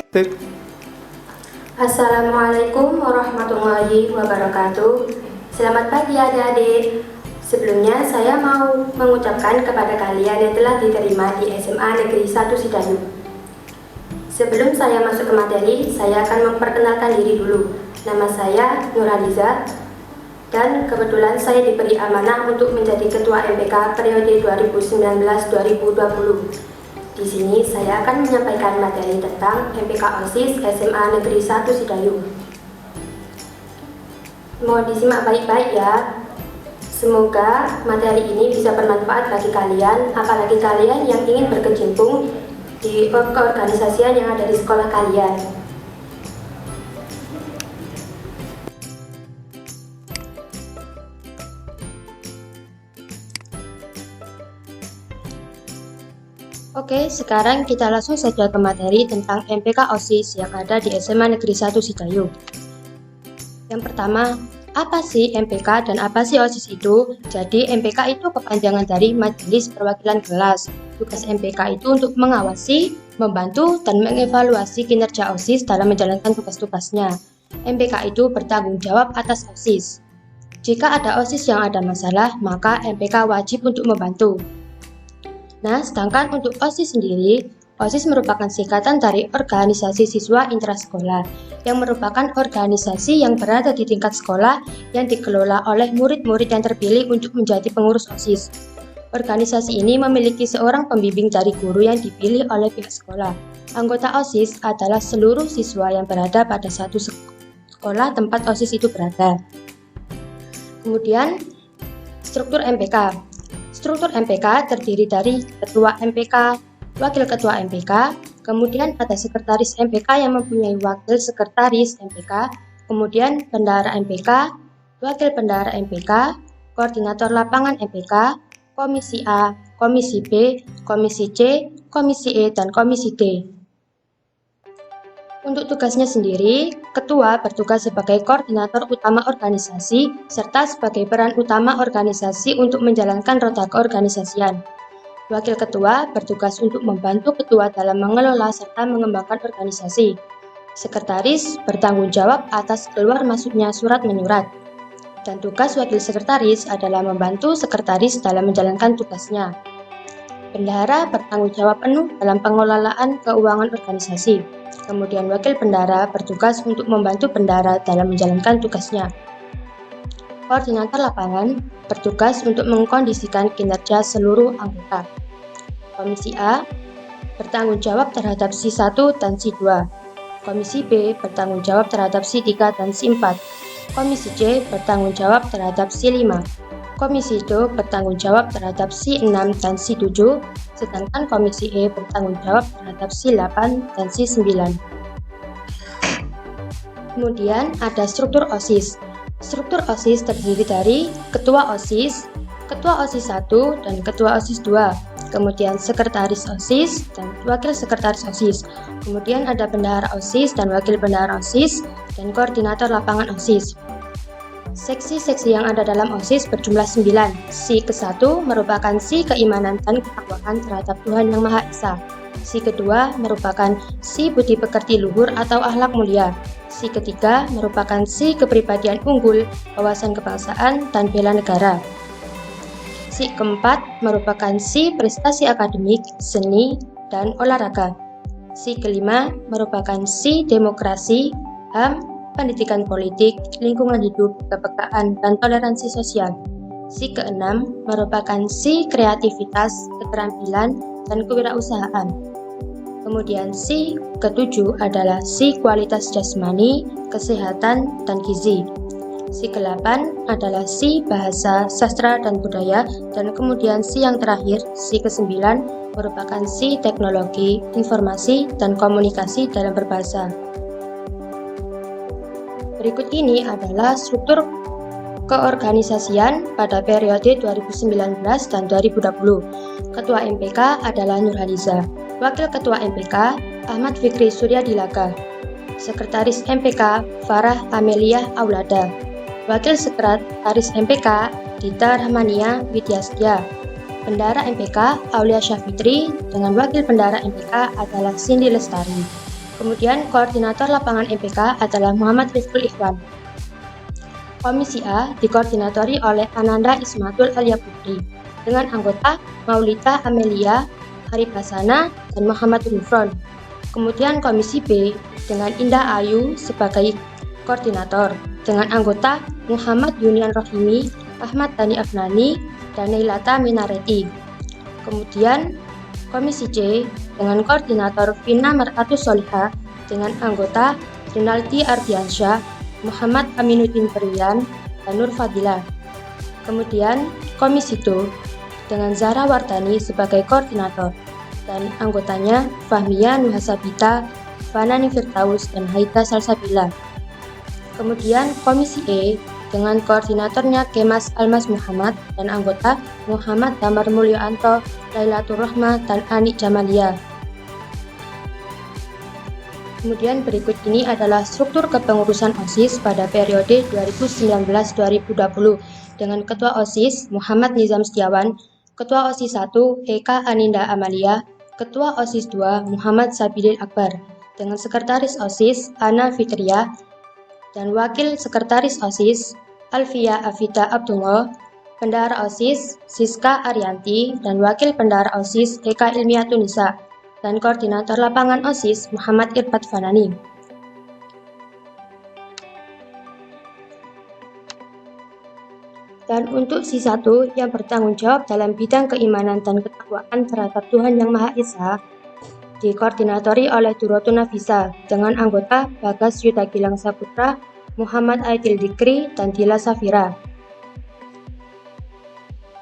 Tik. Assalamualaikum warahmatullahi wabarakatuh. Selamat pagi adik-adik. Sebelumnya saya mau mengucapkan kepada kalian yang telah diterima di SMA Negeri 1 Sidayu. Sebelum saya masuk ke materi, saya akan memperkenalkan diri dulu. Nama saya Nurhaliza dan kebetulan saya diberi amanah untuk menjadi Ketua MPK periode 2019-2020. Di sini saya akan menyampaikan materi tentang MPK OSIS SMA Negeri 1 Sidayu. Mohon disimak baik-baik ya. Semoga materi ini bisa bermanfaat bagi kalian, apalagi kalian yang ingin berkecimpung di keorganisasian yang ada di sekolah kalian. Oke, sekarang kita langsung saja ke materi tentang MPK OSIS yang ada di SMA Negeri 1 Sidayu. Yang pertama, apa sih MPK dan apa sih OSIS itu? Jadi, MPK itu kepanjangan dari Majelis Perwakilan Kelas. Tugas MPK itu untuk mengawasi, membantu, dan mengevaluasi kinerja OSIS dalam menjalankan tugas-tugasnya. MPK itu bertanggung jawab atas OSIS. Jika ada OSIS yang ada masalah, maka MPK wajib untuk membantu. Nah, sedangkan untuk OSIS sendiri, OSIS merupakan singkatan dari Organisasi Siswa Intrasekolah, yang merupakan organisasi yang berada di tingkat sekolah yang dikelola oleh murid-murid yang terpilih untuk menjadi pengurus OSIS. Organisasi ini memiliki seorang pembimbing dari guru yang dipilih oleh pihak sekolah. Anggota OSIS adalah seluruh siswa yang berada pada satu sekolah tempat OSIS itu berada. Kemudian, struktur MPK. Struktur MPK terdiri dari Ketua MPK, Wakil Ketua MPK, kemudian ada Sekretaris MPK yang mempunyai Wakil Sekretaris MPK, kemudian Bendahara MPK, Wakil Bendahara MPK, Koordinator Lapangan MPK, Komisi A, Komisi B, Komisi C, Komisi E, dan Komisi D. Untuk tugasnya sendiri, Ketua bertugas sebagai koordinator utama organisasi serta sebagai peran utama organisasi untuk menjalankan roda keorganisasian. Wakil Ketua bertugas untuk membantu Ketua dalam mengelola serta mengembangkan organisasi. Sekretaris bertanggung jawab atas keluar masuknya surat menyurat. Dan tugas Wakil Sekretaris adalah membantu Sekretaris dalam menjalankan tugasnya. Bendahara bertanggung jawab penuh dalam pengelolaan keuangan organisasi. Kemudian Wakil Bendahara bertugas untuk membantu Bendahara dalam menjalankan tugasnya. Koordinator lapangan bertugas untuk mengkondisikan kinerja seluruh anggota. Komisi A bertanggung jawab terhadap Si 1 dan Si 2. Komisi B bertanggung jawab terhadap Si 3 dan Si 4. Komisi C bertanggung jawab terhadap Si 5. Komisi D bertanggung jawab terhadap Si 6 dan Si 7, sedangkan Komisi E bertanggung jawab terhadap Si 8 dan Si 9. Kemudian ada struktur OSIS. Struktur OSIS terdiri dari Ketua OSIS, Ketua OSIS 1 dan Ketua OSIS 2, kemudian Sekretaris OSIS dan Wakil Sekretaris OSIS, kemudian ada Bendahara OSIS dan Wakil Bendahara OSIS, dan Koordinator Lapangan OSIS. Seksi-seksi yang ada dalam OSIS berjumlah 9. Si ke-1 merupakan si keimanan dan ketakwaan terhadap Tuhan Yang Maha Esa. Si kedua merupakan si budi pekerti luhur atau akhlak mulia. Si ketiga merupakan si kepribadian unggul, wawasan kebangsaan, dan bela negara. Si keempat merupakan si prestasi akademik, seni, dan olahraga. Si kelima merupakan si demokrasi, HAM, pendidikan politik, lingkungan hidup, kepekaan, dan toleransi sosial. Si keenam merupakan si kreativitas, keterampilan, dan kewirausahaan. Kemudian si ketujuh adalah si kualitas jasmani, kesehatan, dan gizi. Si ke-8 adalah si bahasa, sastra, dan budaya, dan kemudian si yang terakhir, si ke-9 merupakan si teknologi, informasi, dan komunikasi dalam berbahasa. Berikut ini adalah struktur keorganisasian pada periode 2019 dan 2020. Ketua MPK adalah Nurhaliza. Wakil Ketua MPK Ahmad Fikri Suryadilaga. Sekretaris MPK Farah Amelia Aulada. Wakil Sekretaris MPK Dita Rahmania Widyastia. Bendahara MPK Aulia Syafitri dengan Wakil Bendahara MPK adalah Cindy Lestari. Kemudian koordinator lapangan MPK adalah Muhammad Rifkul Ikhwan. Komisi A dikoordinatori oleh Ananda Ismatul Alia Putri dengan anggota Maulita Amelia Haribasana dan Muhammad Nufron. Kemudian Komisi B dengan Indah Ayu sebagai koordinator dengan anggota Muhammad Yunian Rohimi, Ahmad Dhani Afnani, dan Neilata Minareti. Kemudian Komisi C dengan koordinator Vina Mar'atus Solihah dengan anggota Rinaldi Ardiansyah, Muhammad Aminuddin Perian, dan Nur Fadilah. Kemudian Komisi D dengan Zahra Wardani sebagai koordinator dan anggotanya Fahmia Nuhasabita, Fanani Firdaus, dan Haida Salsabila. Kemudian Komisi E dengan koordinatornya Kemas Almas Muhammad dan anggota Muhammad Damar Mulyanto, Lailatul Rahmah, dan Anik Jamalia. Kemudian berikut ini adalah struktur kepengurusan OSIS pada periode 2019-2020 dengan Ketua OSIS Muhammad Nizam Setiawan, Ketua OSIS 1 Eka Aninda Amalia, Ketua OSIS 2 Muhammad Sabilil Akbar, dengan Sekretaris OSIS Ana Fitria, dan Wakil Sekretaris OSIS Alfia Afita Abdullah, Bendahara OSIS Siska Arianti, dan Wakil Bendahara OSIS Eka Ilmiatunisa, dan Koordinator Lapangan OSIS Muhammad Irfat Fanani. Dan untuk si 1 yang bertanggung jawab dalam bidang keimanan dan ketakwaan terhadap Tuhan Yang Maha Esa, dikoordinatori oleh Durotun Nafisa dengan anggota Bagas Yuda Gilang Saputra, Muhammad Aidil Dikri, dan Dila Safira.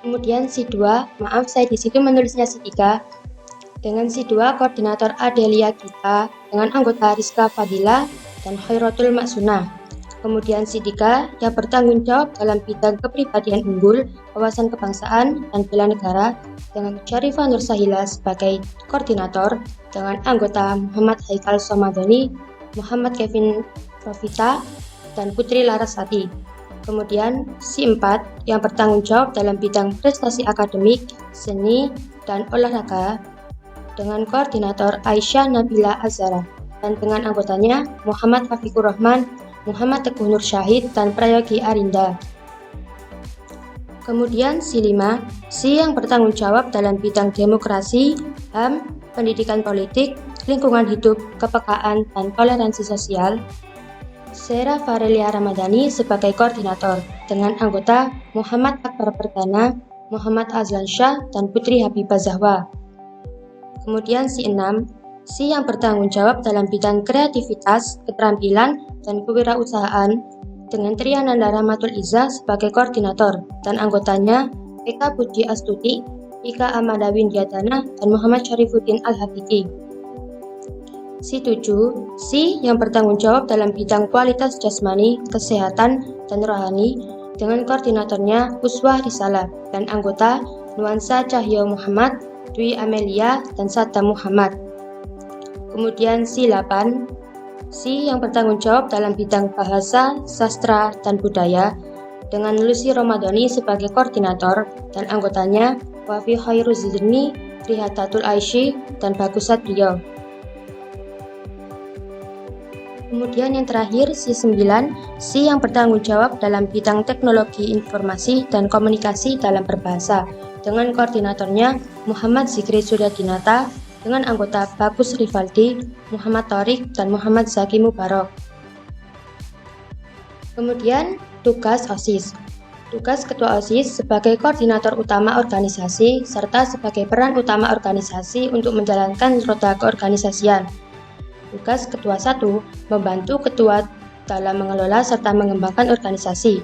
Kemudian si 2, maaf saya di situ menulisnya si 3, dengan si 2 koordinator Adelia Gita dengan anggota Rizka Fadila dan Khairatul Maksuna. Kemudian si 3 yang bertanggung jawab dalam bidang kepribadian unggul, wawasan kebangsaan, dan bela negara dengan Syarifah Nur Sahila sebagai koordinator dengan anggota Muhammad Haikal Somadoni, Muhammad Kevin Profita, dan Putri Larasati. Kemudian si 4 yang bertanggung jawab dalam bidang prestasi akademik, seni, dan olahraga dengan koordinator Aisyah Nabila Azhara dan dengan anggotanya Muhammad Afikur Rahman, Muhammad Teguh Nur Syahid, dan Prayogi Arinda. Kemudian si 5, si yang bertanggung jawab dalam bidang demokrasi, HAM, pendidikan politik, lingkungan hidup, kepekaan, dan toleransi sosial, Sera Farelia Ramadhani sebagai koordinator dengan anggota Muhammad Akbar Perdana, Muhammad Azlan Shah, dan Putri Habibah Zahwa. Kemudian si 6, si yang bertanggung jawab dalam bidang kreativitas, keterampilan, dan kewirausahaan dengan Triananda Rahmatul Izzah sebagai koordinator dan anggotanya Eka Puji Astuti, Ika Amanda Windiadana, dan Muhammad Syarifuddin Al-Hakiki. Si 7, si yang bertanggung jawab dalam bidang kualitas jasmani, kesehatan, dan rohani dengan koordinatornya Uswah Risalah dan anggota Nuansa Cahyo Muhammad, Dwi Amelia, dan Saddam Muhammad. Kemudian si 8, si yang bertanggung jawab dalam bidang bahasa, sastra, dan budaya dengan Lucy Romadhoni sebagai koordinator dan anggotanya Wafi Khairuzzirni, Rihatatul Aishi, dan Bagus Satrio. Kemudian yang terakhir si 9, si yang bertanggung jawab dalam bidang teknologi informasi dan komunikasi dalam berbahasa dengan koordinatornya Muhammad Zikri Suryadinata dengan anggota Bagus Rivaldi, Muhammad Thorik, dan Muhammad Zaki Mubarok. Kemudian tugas OSIS. Tugas Ketua OSIS sebagai koordinator utama organisasi serta sebagai peran utama organisasi untuk menjalankan roda keorganisasian. Tugas Ketua 1 membantu Ketua dalam mengelola serta mengembangkan organisasi.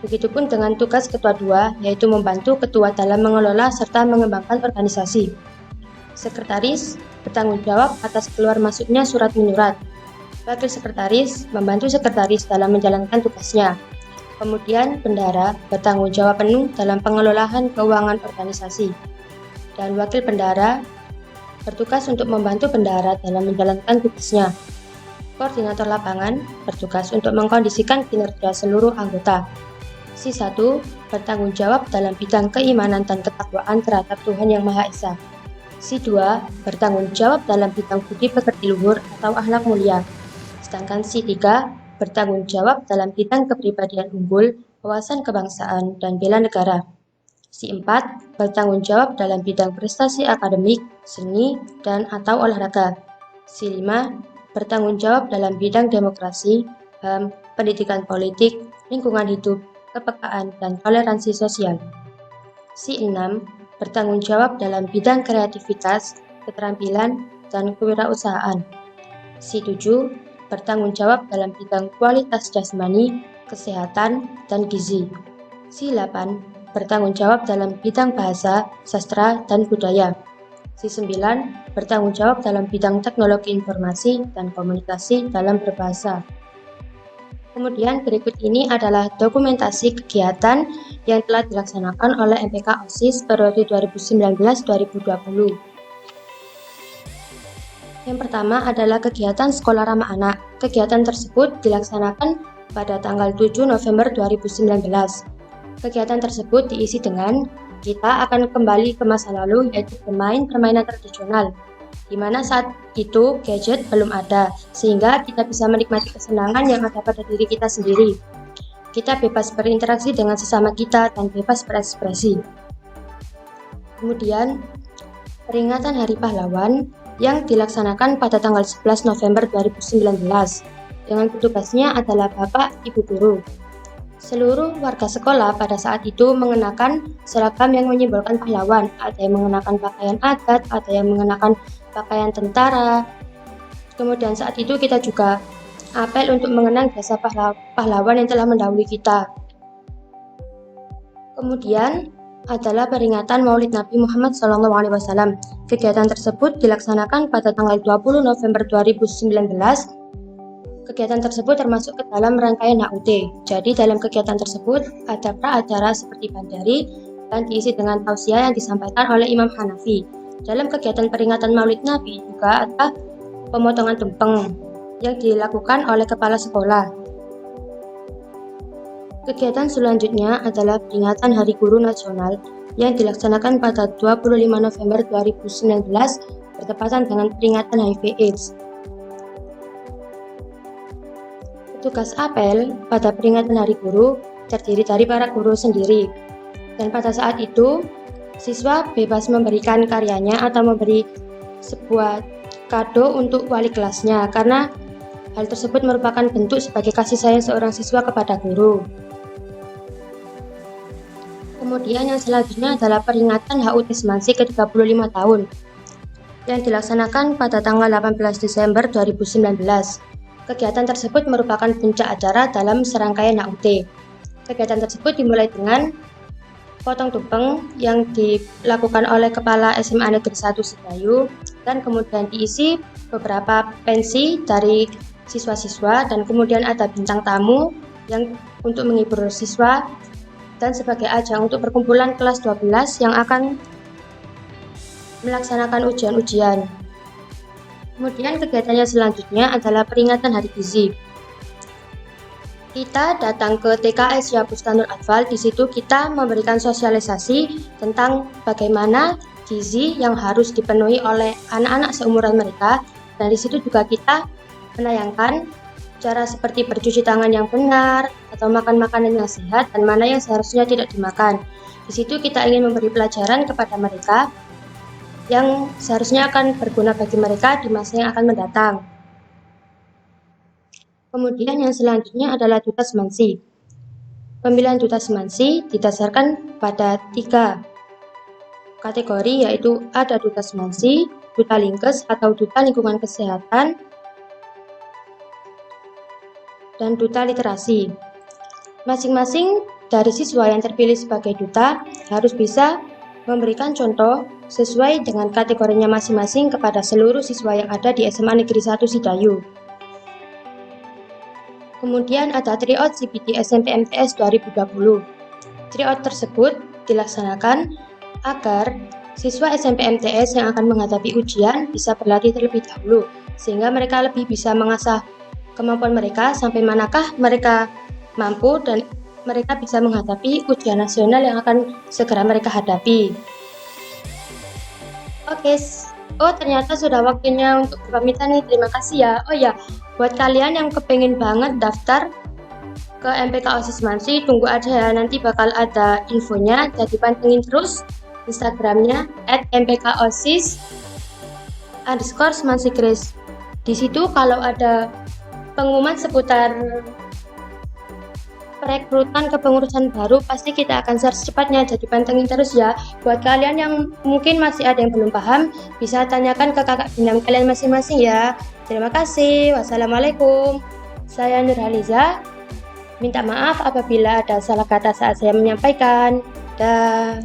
Begitupun dengan tugas Ketua 2, yaitu membantu Ketua dalam mengelola serta mengembangkan organisasi. Sekretaris bertanggung jawab atas keluar masuknya surat menyurat. Wakil Sekretaris membantu Sekretaris dalam menjalankan tugasnya. Kemudian Bendahara bertanggung jawab penuh dalam pengelolaan keuangan organisasi. Dan Wakil Bendahara bertugas untuk membantu Bendahara dalam menjalankan tugasnya. Koordinator lapangan bertugas untuk mengkondisikan kinerja seluruh anggota. Si 1 bertanggung jawab dalam bidang keimanan dan ketakwaan terhadap Tuhan Yang Maha Esa. Si 2 bertanggung jawab dalam bidang budi pekerti luhur atau akhlak mulia. Sedangkan si 3 bertanggung jawab dalam bidang kepribadian unggul, wawasan kebangsaan, dan bela negara. Si 4 bertanggung jawab dalam bidang prestasi akademik, seni, dan atau olahraga. Si 5 bertanggung jawab dalam bidang demokrasi, HAM, pendidikan politik, lingkungan hidup, kepekaan, dan toleransi sosial. Si 6 bertanggung jawab dalam bidang kreativitas, keterampilan, dan kewirausahaan. Si 7 bertanggung jawab dalam bidang kualitas jasmani, kesehatan, dan gizi. Si 8 bertanggung jawab dalam bidang bahasa, sastra, dan budaya. Si 9 bertanggung jawab dalam bidang teknologi informasi dan komunikasi dalam berbahasa. Kemudian berikut ini adalah dokumentasi kegiatan yang telah dilaksanakan oleh MPK OSIS periode 2019-2020. Yang pertama adalah kegiatan Sekolah Ramah Anak. Kegiatan tersebut dilaksanakan pada tanggal 7 November 2019. Kegiatan tersebut diisi dengan kita akan kembali ke masa lalu, yaitu bermain permainan tradisional, di mana saat itu gadget belum ada, sehingga kita bisa menikmati kesenangan yang ada pada diri kita sendiri. Kita bebas berinteraksi dengan sesama kita dan bebas berekspresi. Kemudian, peringatan Hari Pahlawan yang dilaksanakan pada tanggal 11 November 2019, dengan petugasnya adalah Bapak Ibu Guru. Seluruh warga sekolah pada saat itu mengenakan seragam yang menyimbolkan pahlawan. Ada yang mengenakan pakaian adat, ada yang mengenakan pakaian tentara. Kemudian saat itu kita juga apel untuk mengenang jasa pahlawan yang telah mendahului kita. Kemudian adalah peringatan Maulid Nabi Muhammad SAW. Kegiatan tersebut dilaksanakan pada tanggal 20 November 2019. Kegiatan tersebut termasuk ke dalam rangkaian HUT. Jadi dalam kegiatan tersebut ada pra-acara seperti bandari dan diisi dengan tausiah yang disampaikan oleh Imam Hanafi. Dalam kegiatan peringatan Maulid Nabi juga ada pemotongan tumpeng yang dilakukan oleh kepala sekolah. Kegiatan selanjutnya adalah peringatan Hari Guru Nasional yang dilaksanakan pada 25 November 2019 bertepatan dengan peringatan HIV/AIDS. Tugas apel pada peringatan Hari Guru terdiri dari para guru sendiri, dan pada saat itu siswa bebas memberikan karyanya atau memberi sebuah kado untuk wali kelasnya, karena hal tersebut merupakan bentuk sebagai kasih sayang seorang siswa kepada guru. Kemudian yang selanjutnya adalah peringatan HUT Semansi ke-35 tahun yang dilaksanakan pada tanggal 18 Desember 2019. Kegiatan tersebut merupakan puncak acara dalam serangkaian HUT. Kegiatan tersebut dimulai dengan potong tumpeng yang dilakukan oleh Kepala SMA Negeri 1 Sidayu, dan kemudian diisi beberapa pensi dari siswa-siswa, dan kemudian ada bintang tamu yang untuk menghibur siswa, dan sebagai ajang untuk perkumpulan kelas 12 yang akan melaksanakan ujian-ujian. Kemudian kegiatannya selanjutnya adalah peringatan Hari Gizi. Kita datang ke TKS Bustanul Atfal. Di situ kita memberikan sosialisasi tentang bagaimana gizi yang harus dipenuhi oleh anak-anak seumuran mereka. Dan di situ juga kita menayangkan cara seperti bercuci tangan yang benar atau makan makanan yang sehat dan mana yang seharusnya tidak dimakan. Di situ kita ingin memberi pelajaran kepada mereka yang seharusnya akan berguna bagi mereka di masa yang akan mendatang. Kemudian yang selanjutnya adalah Duta Semansi. Pemilihan Duta Semansi didasarkan pada 3 kategori, yaitu ada Duta Semansi, Duta Linkes atau Duta Lingkungan Kesehatan, dan Duta Literasi. Masing-masing dari siswa yang terpilih sebagai duta harus bisa memberikan contoh sesuai dengan kategorinya masing-masing kepada seluruh siswa yang ada di SMA Negeri 1 Sidayu. Kemudian ada tryout CPD SMP MTS 2020. Tryout tersebut dilaksanakan agar siswa SMP MTS yang akan menghadapi ujian bisa berlatih terlebih dahulu, sehingga mereka lebih bisa mengasah kemampuan mereka sampai manakah mereka mampu dan mereka bisa menghadapi ujian nasional yang akan segera mereka hadapi. Oke, oh ternyata sudah waktunya untuk berpamitan nih. Terima kasih ya. Oh ya, buat kalian yang kepengen banget daftar ke MPK OSIS Mansi, tunggu aja ya. Nanti bakal ada infonya. Jadi pantengin terus Instagramnya @mpkosis_Mansigris. Di situ kalau ada pengumuman seputar perekrutan kepengurusan baru pasti kita akan share secepatnya, jadi pantengin terus ya. Buat kalian yang mungkin masih ada yang belum paham, bisa tanyakan ke kakak bintang kalian masing-masing ya. Terima kasih. Wassalamualaikum. Saya Nurhaliza. Minta maaf apabila ada salah kata saat saya menyampaikan. Dah.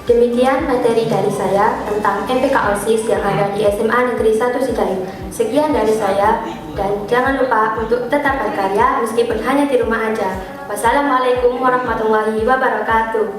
Demikian materi dari saya tentang MPK OSIS yang ada di SMA Negeri 1 Sidayu. Sekian dari saya, dan jangan lupa untuk tetap berkarya meskipun hanya di rumah aja. Wassalamualaikum warahmatullahi wabarakatuh.